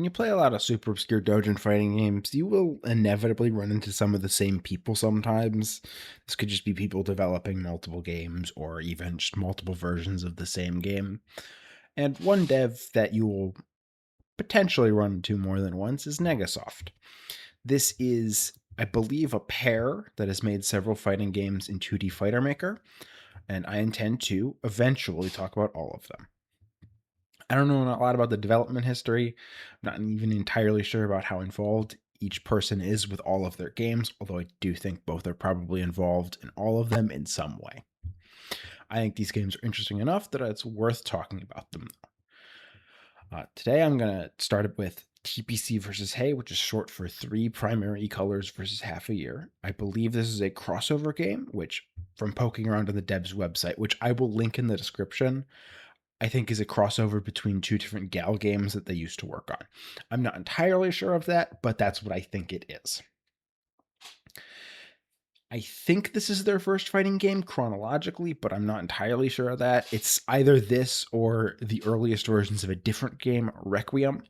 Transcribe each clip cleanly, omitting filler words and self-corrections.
When you play a lot of super obscure Doujin fighting games, you will inevitably run into some of the same people sometimes. This could just be people developing multiple games or even just multiple versions of the same game. And one dev that you will potentially run into more than once is Negasoft. This is, I believe, a pair that has made several fighting games in 2D Fighter Maker, and I intend to eventually talk about all of them. I don't know a lot about the development history. I'm not even entirely sure about how involved each person is with all of their games, although I do think both are probably involved in all of them in some way. I think these games are interesting enough that it's worth talking about them. Today I'm going to start it with TPC versus Hey, which is short for 3 primary colors versus half a year. I believe this is a crossover game, which from poking around on the dev's website, which I will link in the description, I think is a crossover between 2 different Gal games that they used to work on. I'm not entirely sure of that, but that's what I think it is. I think this is their first fighting game chronologically, but I'm not entirely sure of that. It's either this or the earliest versions of a different game, Requiem.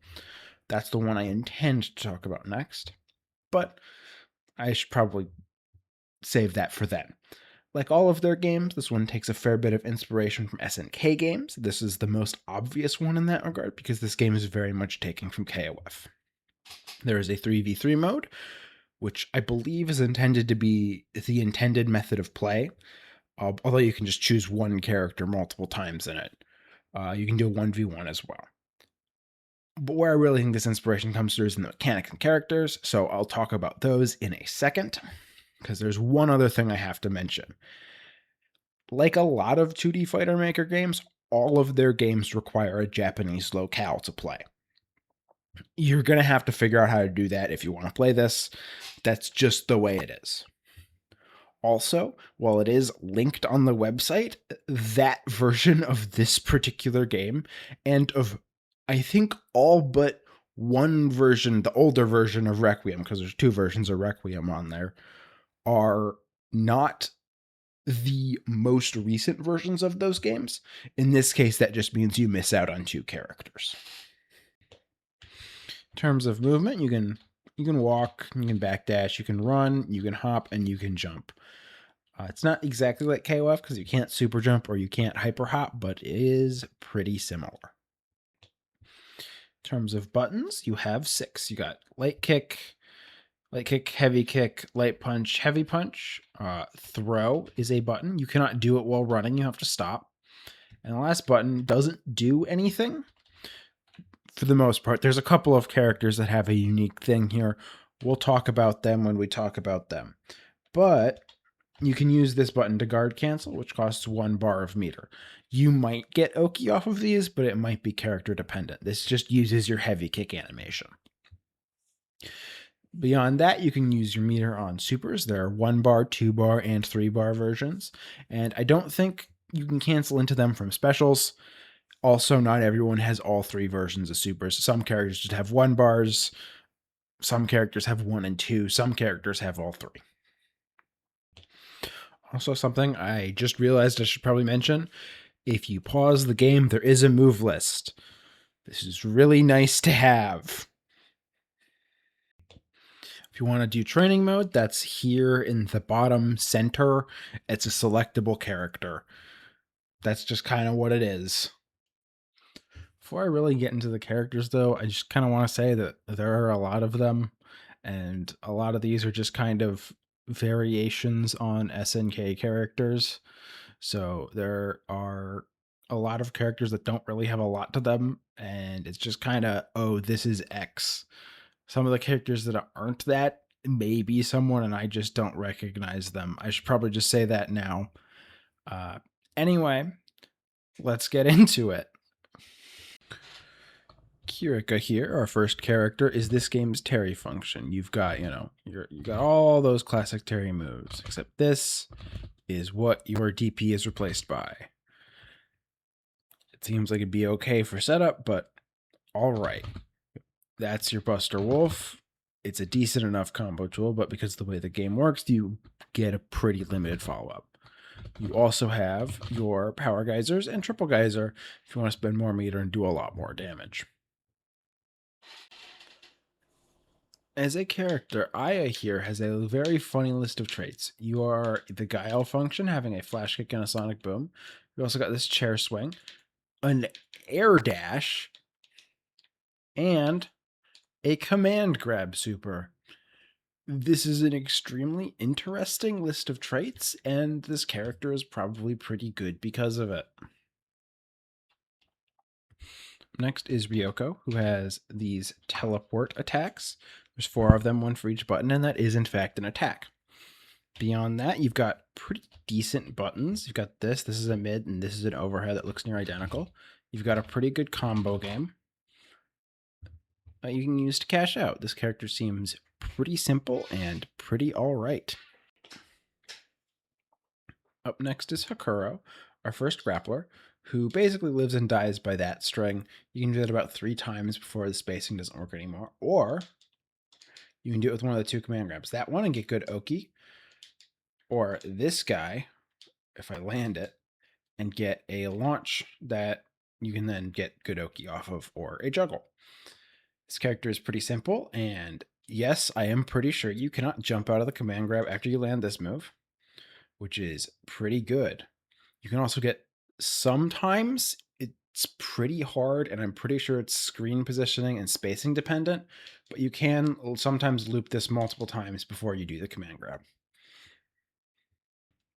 That's the one I intend to talk about next, but I should probably save that for then. Like all of their games, this one takes a fair bit of inspiration from SNK games. This is the most obvious one in that regard because this game is very much taken from KOF. There is a 3v3 mode, which I believe is intended to be the intended method of play, although you can just choose one character multiple times in it. You can do a 1v1 as well. But where I really think this inspiration comes through is in the mechanics and characters, so I'll talk about those in a second, because there's one other thing I have to mention. Like a lot of 2D Fighter Maker games, all of their games require a Japanese locale to play. You're going to have to figure out how to do that if you want to play this. That's just the way it is. Also, while it is linked on the website, that version of this particular game and of, I think, all but one version, the older version of Requiem, because there's 2 versions of Requiem on there, are not the most recent versions of those games. In this case, that just means you miss out on 2 characters. In terms of movement, you can walk, you can backdash, you can run, you can hop, and you can jump. It's not exactly like KOF because you can't super jump or you can't hyper hop, but it is pretty similar. In terms of buttons, you have 6. You got light kick, heavy kick, light punch, heavy punch. Throw is a button. You cannot do it while running. You have to stop. And the last button doesn't do anything for the most part. There's a couple of characters that have a unique thing here. We'll talk about them when we talk about them. But you can use this button to guard cancel, which costs 1 bar of meter. You might get Oki off of these, but it might be character dependent. This just uses your heavy kick animation. Beyond that, you can use your meter on supers. There are 1 bar, 2 bar, and 3 bar versions. And I don't think you can cancel into them from specials. Also, not everyone has all 3 versions of supers. Some characters just have 1 bars. Some characters have 1 and 2. Some characters have all 3. Also, something I just realized I should probably mention, if you pause the game, there is a move list. This is really nice to have. If you want to do training mode, that's here in the bottom center. It's a selectable character. That's just kind of what it is. Before I really get into the characters, though, I just kind of want to say that there are a lot of them, and a lot of these are just kind of variations on SNK characters. So there are a lot of characters that don't really have a lot to them, and it's just kind of, oh, this is X. Some of the characters that aren't that may be someone, and I just don't recognize them. I should probably just say that now. Anyway, let's get into it. Kirika here, our first character, is this game's Terry function. You've got, you got all those classic Terry moves, except this is what your DP is replaced by. It seems like it'd be okay for setup, but all right. That's your Buster Wolf. It's a decent enough combo tool, but because of the way the game works, you get a pretty limited follow-up. You also have your Power Geysers and Triple Geyser if you want to spend more meter and do a lot more damage. As a character, Aya here has a very funny list of traits. You are the Guile function, having a flash kick and a sonic boom. You also got this chair swing, an air dash, and a command grab super. This is an extremely interesting list of traits, and this character is probably pretty good because of it. Next is Ryoko, who has these teleport attacks. There's 4 of them, one for each button, and that is in fact an attack. Beyond that, you've got pretty decent buttons. You've got this is a mid, and this is an overhead that looks near identical. You've got a pretty good combo game you can use to cash out. This character seems pretty simple and pretty alright. Up next is Hakuro, our first grappler, who basically lives and dies by that string. You can do that about 3 times before the spacing doesn't work anymore, or you can do it with one of the 2 command grabs. That one and get good Oki, or this guy, if I land it, and get a launch that you can then get good Oki off of, or a juggle. This character is pretty simple, and yes, I am pretty sure you cannot jump out of the command grab after you land this move, which is pretty good. You can also get, sometimes it's pretty hard, and I'm pretty sure it's screen positioning and spacing dependent, but you can sometimes loop this multiple times before you do the command grab.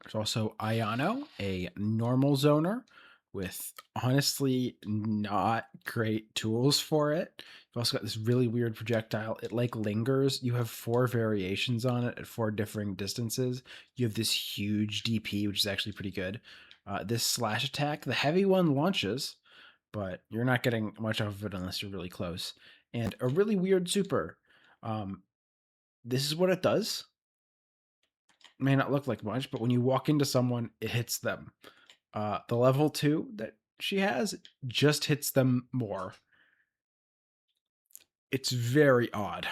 There's also Ayano, a normal zoner with honestly not great tools for it. You've also got this really weird projectile. It like lingers. You have 4 variations on it at 4 differing distances. You have this huge DP, which is actually pretty good. This slash attack, the heavy one launches, but you're not getting much of it unless you're really close. And a really weird super. This is what it does. May not look like much, but when you walk into someone, it hits them. The level 2 that she has just hits them more. It's very odd.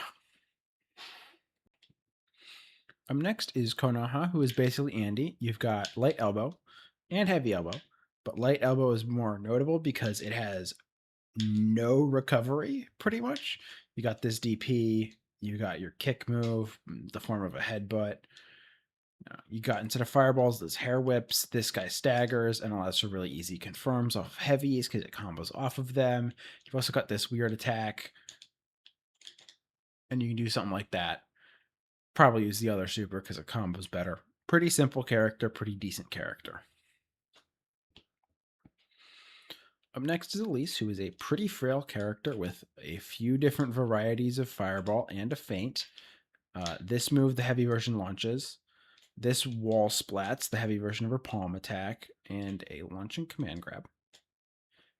Next is Konoha, who is basically Andy. You've got light elbow and heavy elbow, but light elbow is more notable because it has no recovery, pretty much. You got this DP, you got your kick move, the form of a headbutt. You got, instead of fireballs, those hair whips. This guy staggers and allows for really easy confirms off of heavies because it combos off of them. You've also got this weird attack, and you can do something like that. Probably use the other super because it combos better. Pretty simple character, pretty decent character. Up next is Elise, who is a pretty frail character with a few different varieties of fireball and a feint. This move, the heavy version, launches. This wall splats, the heavy version of her palm attack, and a launching command grab,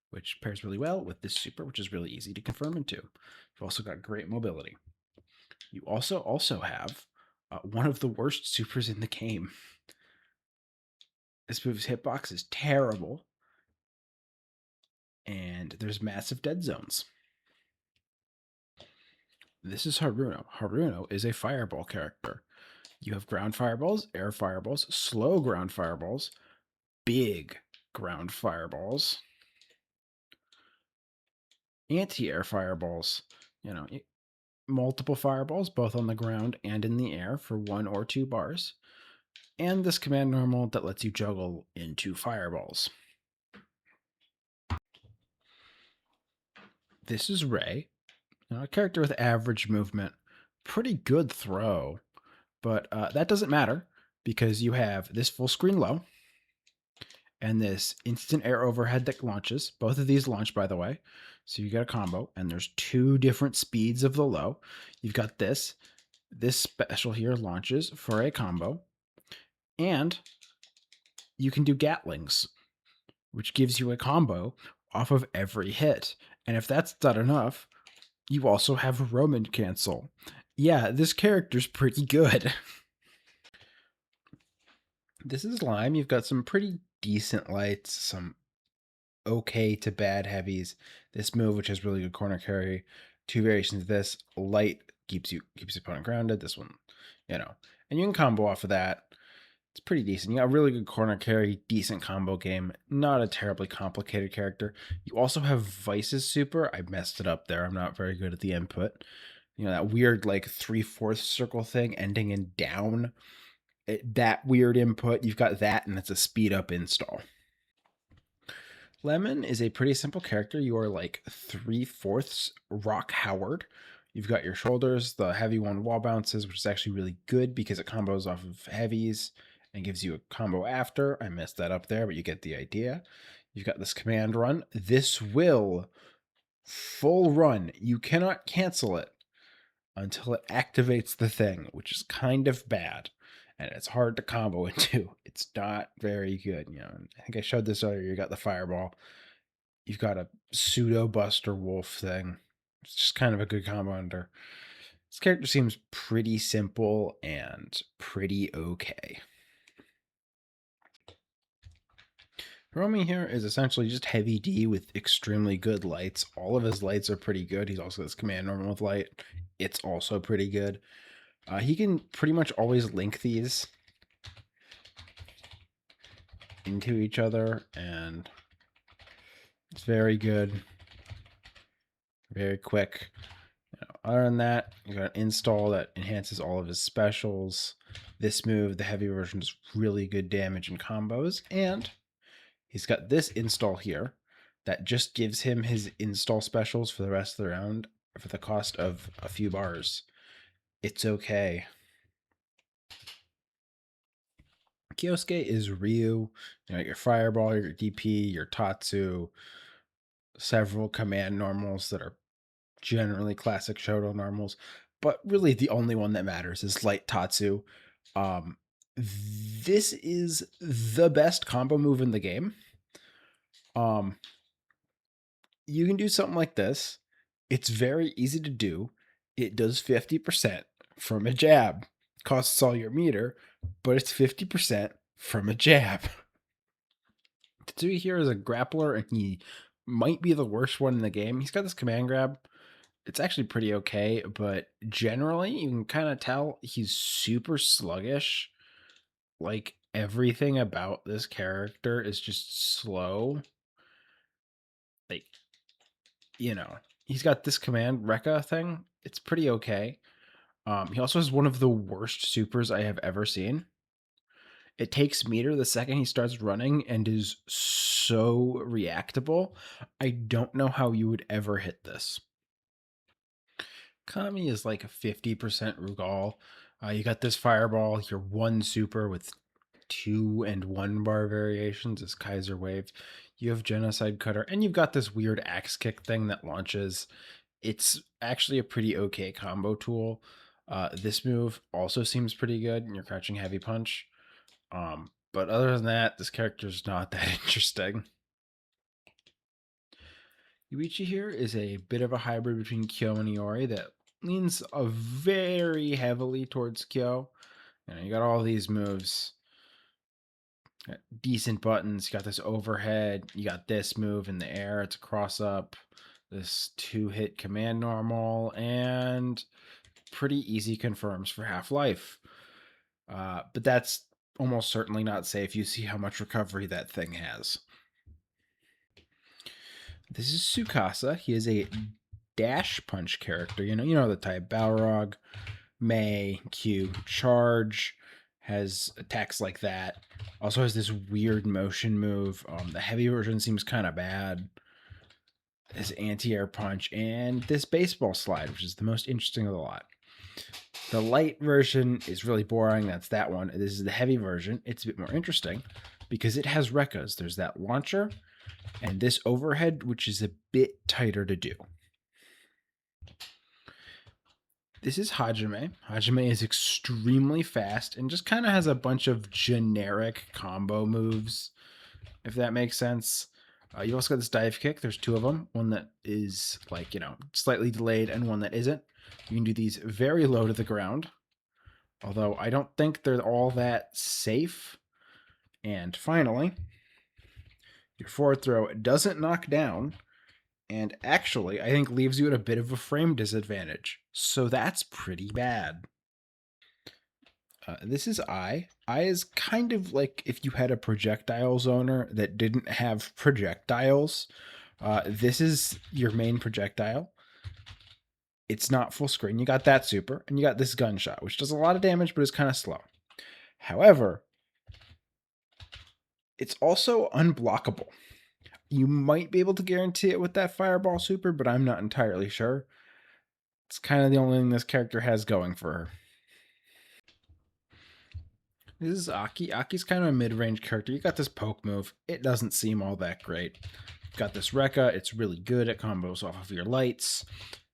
which pairs really well with this super, which is really easy to confirm into. You've also got great mobility. You also have one of the worst supers in the game. This move's hitbox is terrible, and there's massive dead zones. This is Haruno. Haruno is a fireball character. You have ground fireballs, air fireballs, slow ground fireballs, big ground fireballs, anti-air fireballs, multiple fireballs, both on the ground and in the air for 1 or 2 bars, and this command normal that lets you juggle into fireballs. This is Ray, a character with average movement, pretty good throw, but that doesn't matter because you have this full screen low and this instant air overhead that launches. Both of these launch, by the way. So you get a combo, and there's 2 different speeds of the low. You've got this. This special here launches for a combo. And you can do Gatlings, which gives you a combo off of every hit. And if that's not enough, you also have Roman cancel. Yeah, this character's pretty good. This is Lime. You've got some pretty decent lights, some okay to bad heavies. This move, which has really good corner carry, 2 variations of this. Light keeps the opponent grounded. This one, and you can combo off of that. It's pretty decent. You got a really good corner carry, decent combo game. Not a terribly complicated character. You also have Vice's super. I messed it up there. I'm not very good at the input. You know, that weird like 3/4 circle thing ending in down. That weird input, you've got that, and it's a speed up install. Lemon is a pretty simple character. You are like 3/4 Rock Howard. You've got your shoulders, the heavy one wall bounces, which is actually really good because it combos off of heavies and gives you a combo after. I messed that up there, but you get the idea. You've got this command run. This will full run. You cannot cancel it until it activates the thing, which is kind of bad. And it's hard to combo into. It's not very good. You know, I think I showed this earlier. You got the fireball. You've got a pseudo Buster Wolf thing. It's just kind of a good combo under. This character seems pretty simple and pretty okay. Hiromi here is essentially just heavy D with extremely good lights. All of his lights are pretty good. He's also this command normal with light. It's also pretty good. He can pretty much always link these into each other, and it's very good. Very quick. Other than that, you got an install that enhances all of his specials. This move, the heavy version, does really good damage and combos, and he's got this install here that just gives him his install specials for the rest of the round for the cost of a few bars. It's okay. Kyosuke is Ryu. You know, your Fireball, your DP, your Tatsu, several command normals that are generally classic Shoto normals, but really the only one that matters is Light Tatsu. This is the best combo move in the game. You can do something like this. It's very easy to do. It does 50% from a jab. Costs all your meter, but it's 50% from a jab. Tatsui here is a grappler, and he might be the worst one in the game. He's got this command grab. It's actually pretty okay, but generally you can kind of tell he's super sluggish. Like, everything about this character is just slow. Like, you know, he's got this command Rekka thing. It's pretty okay. He also has one of the worst supers I have ever seen. It takes meter the second he starts running and is so reactable. I don't know how you would ever hit this. Kami is like a 50% Rugal. You got this fireball, your one super with 2 and 1 bar variations is Kaiser Wave. You have Genocide Cutter, and you've got this weird axe kick thing that launches. It's actually a pretty okay combo tool. This move also seems pretty good in your crouching heavy punch. But other than that, this character's not that interesting. Yuichi here is a bit of a hybrid between Kyo and Iori that leans very heavily towards Kyo. You got all these moves, decent buttons. You got this overhead. You got this move in the air. It's a cross up. This 2-hit command normal, and pretty easy confirms for Half-Life. But that's almost certainly not safe. You see how much recovery that thing has. This is Tsukasa. He is a dash punch character. You know the type. Balrog, Mei, Q, charge, has attacks like that. Also has this weird motion move. The heavy version seems kind of bad. This anti-air punch, and this baseball slide, which is the most interesting of the lot. The light version is really boring. That's that one. This is the heavy version. It's a bit more interesting because it has Rekkas. There's that launcher and this overhead, which is a bit tighter to do. This is Hajime. Hajime is extremely fast and just kind of has a bunch of generic combo moves, if that makes sense. You also got this dive kick. There's 2 of them. One that is like, slightly delayed and one that isn't. You can do these very low to the ground, although I don't think they're all that safe. And finally, your forward throw doesn't knock down, and actually, I think leaves you at a bit of a frame disadvantage. So that's pretty bad. This is I. I is kind of like if you had a projectile zoner that didn't have projectiles. This is your main projectile. it's not full screen. You got that super, and you got this gunshot, which does a lot of damage, but is kind of slow. However, it's also unblockable. You might be able to guarantee it with that fireball super, but I'm not entirely sure. It's kind of the only thing this character has going for her. This is Aki. Aki's kind of a mid-range character. You got this poke move. It doesn't seem all that great. You've got this Rekka. It's really good at combos off of your lights.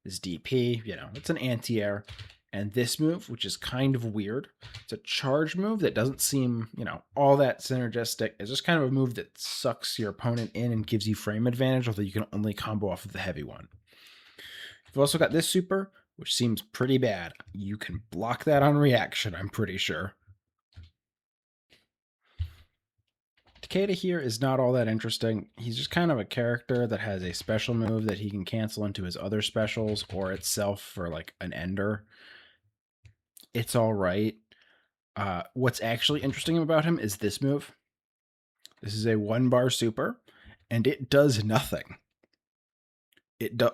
This DP, it's an anti-air. And this move, which is kind of weird, it's a charge move that doesn't seem, all that synergistic. It's just kind of a move that sucks your opponent in and gives you frame advantage, although you can only combo off of the heavy one. You've also got this super, which seems pretty bad. You can block that on reaction, I'm pretty sure. Takeda here is not all that interesting. He's just kind of a character that has a special move that he can cancel into his other specials or itself for like an ender. It's all right. What's actually interesting about him is this move. This is a 1-bar super, and it does nothing.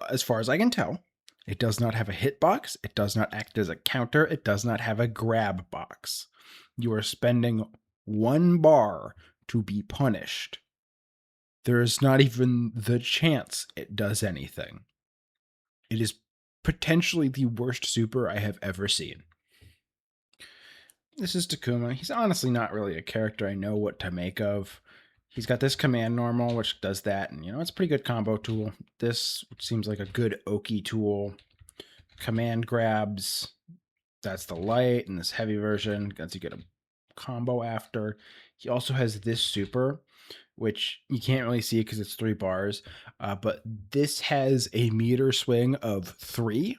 As far as I can tell, it does not have a hitbox. It does not act as a counter. It does not have a grab box. You are spending 1 bar to be punished. There is not even the chance it does anything. It is potentially the worst super I have ever seen. This is Takuma. He's honestly not really a character I know what to make of. He's got this command normal, which does that, and it's a pretty good combo tool. This seems like a good Oki tool. Command grabs, that's the light, and this heavy version lets you get a combo after. He also has this super, which you can't really see because it's 3 bars, but this has a meter swing of 3.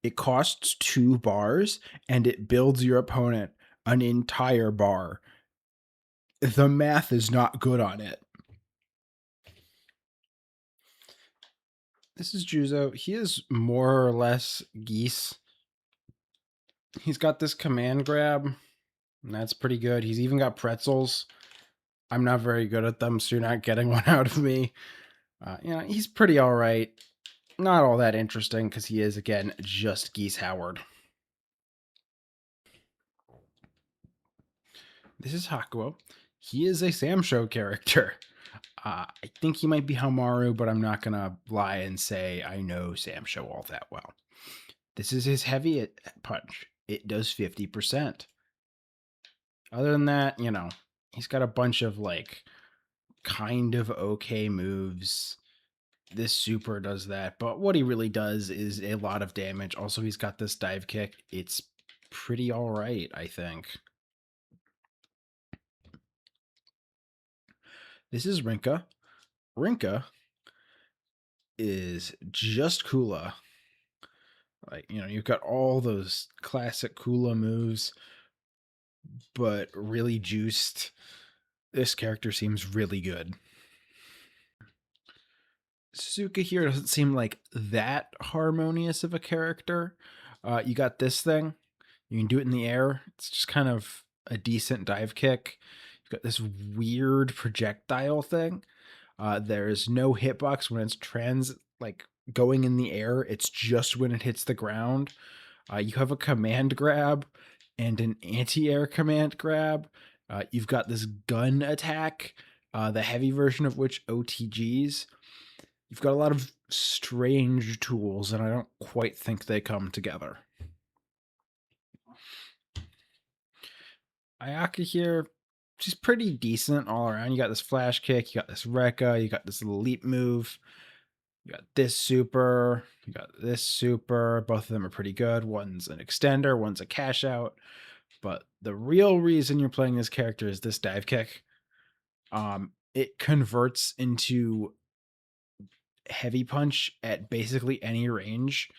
It costs 2 bars, and it builds your opponent an entire bar. The math is not good on it. This is Juzo. He is more or less geese. He's got this command grab, and that's pretty good. He's even got pretzels. I'm not very good at them, so you're not getting one out of me. He's pretty all right. Not all that interesting because he is, again, just Geese Howard. This is Hakuo. He is a Samsho character. I think he might be Hamaru, but I'm not going to lie and say I know Samsho all that well. This is his heavy punch. It does 50%. Other than that, he's got a bunch of kind of okay moves. This super does that, but what he really does is a lot of damage. Also, he's got this dive kick. It's pretty all right, I think. This is Rinka. Rinka is just Kula. You've got all those classic Kula moves, but really juiced. This character seems really good. Suzuka here doesn't seem like that harmonious of a character. You got this thing. You can do it in the air. It's just kind of a decent dive kick. You've got this weird projectile thing. There's no hitbox when it's going in the air. It's just when it hits the ground. You have a command grab and an anti-air command grab. You've got this gun attack, the heavy version of which OTGs. You've got a lot of strange tools, and I don't quite think they come together. Ayaka here, she's pretty decent all around. You got this flash kick, you got this Rekka, you got this leap move, you got this super, you got this super. Both of them are pretty good. One's an extender, one's a cash out. But the real reason you're playing this character is this dive kick. It converts into heavy punch at basically any range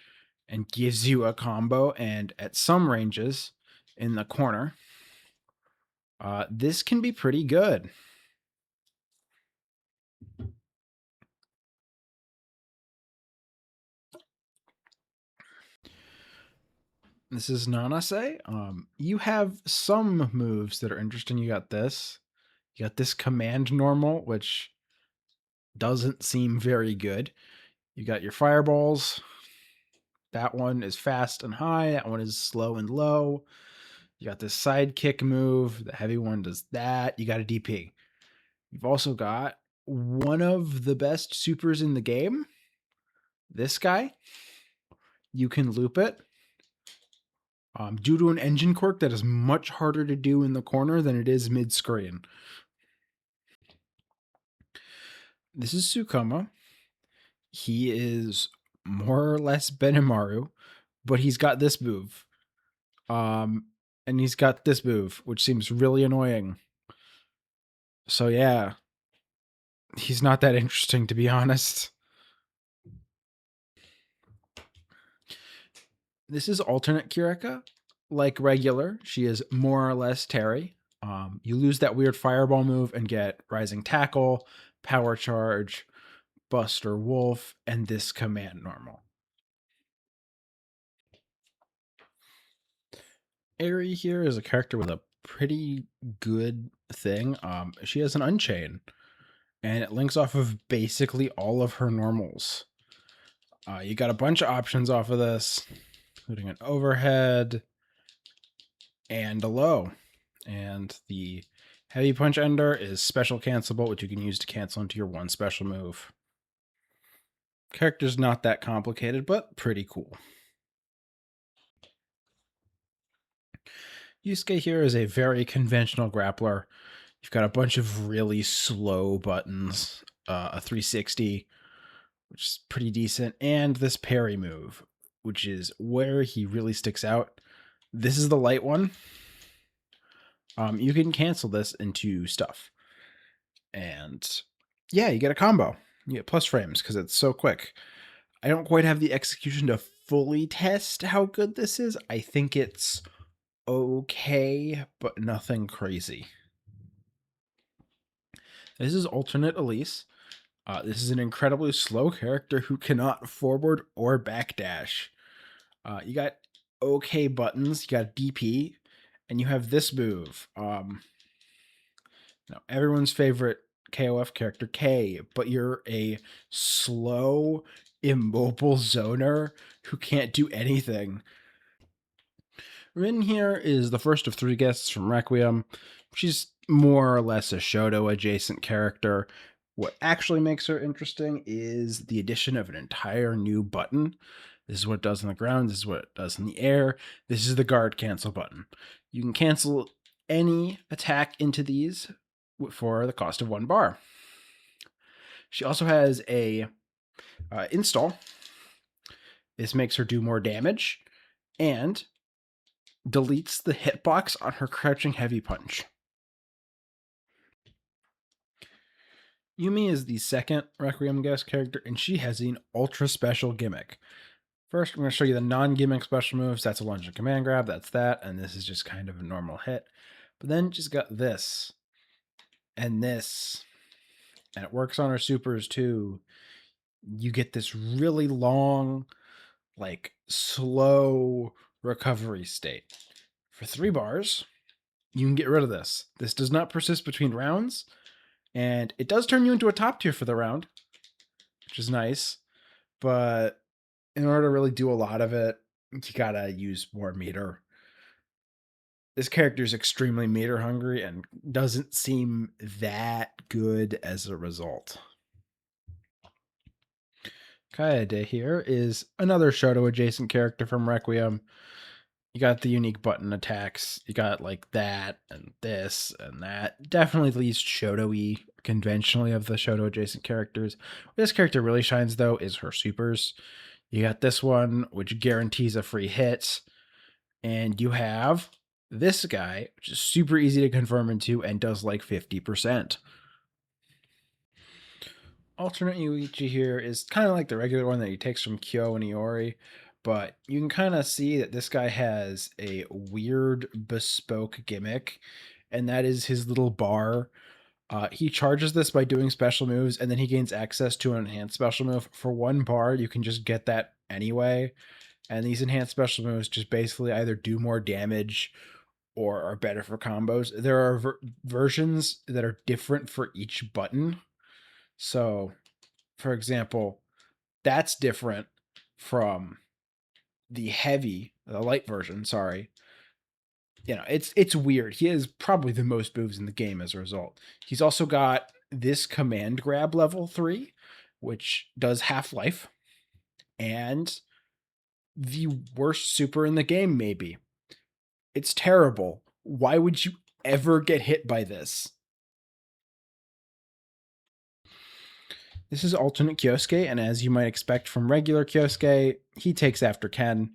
and gives you a combo, and at some ranges in the corner, this can be pretty good. This is Nanase. You have some moves that are interesting. You got this. You got this command normal, which doesn't seem very good. You got your fireballs. That one is fast and high. That one is slow and low. You got this sidekick move. The heavy one does that. You got a DP. You've also got one of the best supers in the game. This guy. You can loop it. Due to an engine quirk that is much harder to do in the corner than it is mid-screen. This is Sukuma. He is more or less Benimaru, but he's got this move. And he's got this move, which seems really annoying. So yeah, he's not that interesting, to be honest. This is alternate Kirika. Like regular, she is more or less Terry. You lose that weird fireball move and get Rising Tackle, Power Charge, Buster Wolf, and this command normal. Aerie here is a character with a pretty good thing. She has an Unchain, and it links off of basically all of her normals. You got a bunch of options off of this, including an overhead and a low. And the heavy punch ender is special cancelable, which you can use to cancel into your one special move. Character's not that complicated, but pretty cool. Yusuke here is a very conventional grappler. You've got a bunch of really slow buttons, a 360, which is pretty decent, and this parry move, which is where he really sticks out. This is the light one. You can cancel this into stuff. And yeah, you get a combo. You get plus frames because it's so quick. I don't quite have the execution to fully test how good this is. I think it's okay, but nothing crazy. This is alternate Elise. This is an incredibly slow character who cannot forward or backdash. You got okay buttons, you got DP, and you have this move. Everyone's favorite KOF character, K, but you're a slow, immobile zoner who can't do anything. Rin here is the first of 3 guests from Requiem. She's more or less a Shoto adjacent character. What actually makes her interesting is the addition of an entire new button. This is what it does on the ground. This is what it does in the air. This is the guard cancel button. You can cancel any attack into these for the cost of 1 bar. She also has a install. This makes her do more damage and deletes the hitbox on her crouching heavy punch. Yumi is the second Requiem guest character, and she has an ultra special gimmick. First, I'm going to show you the non-gimmick special moves. That's a lunge and command grab. That's that. And this is just kind of a normal hit. But then she's got this and this. And it works on her supers too. You get this really long, slow recovery state. For 3 bars, you can get rid of this. This does not persist between rounds. And it does turn you into a top tier for the round, which is nice. But in order to really do a lot of it, you gotta use more meter. This character is extremely meter hungry and doesn't seem that good as a result. Kaede here is another Shoto adjacent character from Requiem. You got the unique button attacks. You got that and this and that. Definitely the least Shoto-y conventionally of the Shoto adjacent characters. Where this character really shines though is her supers. You got this one, which guarantees a free hit. And you have this guy, which is super easy to confirm into and does 50%. Alternate Yuichi here is kind of like the regular one that he takes from Kyo and Iori, but you can kind of see that this guy has a weird bespoke gimmick, and that is his little bar. He charges this by doing special moves, and then he gains access to an enhanced special move. For 1 bar, you can just get that anyway, and these enhanced special moves just basically either do more damage or are better for combos. There are versions that are different for each button. So, for example, that's different from the light version, sorry, it's weird. He has probably the most moves in the game as a result. He's also got this command grab level 3, which does half life, and the worst super in the game, maybe. It's terrible. Why would you ever get hit by this? This is alternate Kyosuke, and as you might expect from regular Kyosuke, he takes after Ken.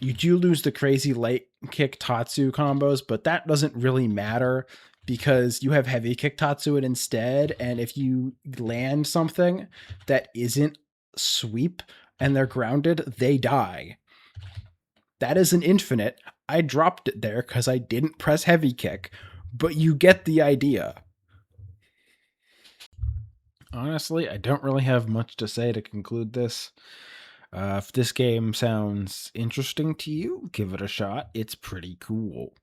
You do lose the crazy light kick Tatsu combos, but that doesn't really matter because you have heavy kick Tatsu it instead. And if you land something that isn't sweep and they're grounded, they die. That is an infinite. I dropped it there because I didn't press heavy kick, but you get the idea. Honestly, I don't really have much to say to conclude this. If this game sounds interesting to you, give it a shot. It's pretty cool.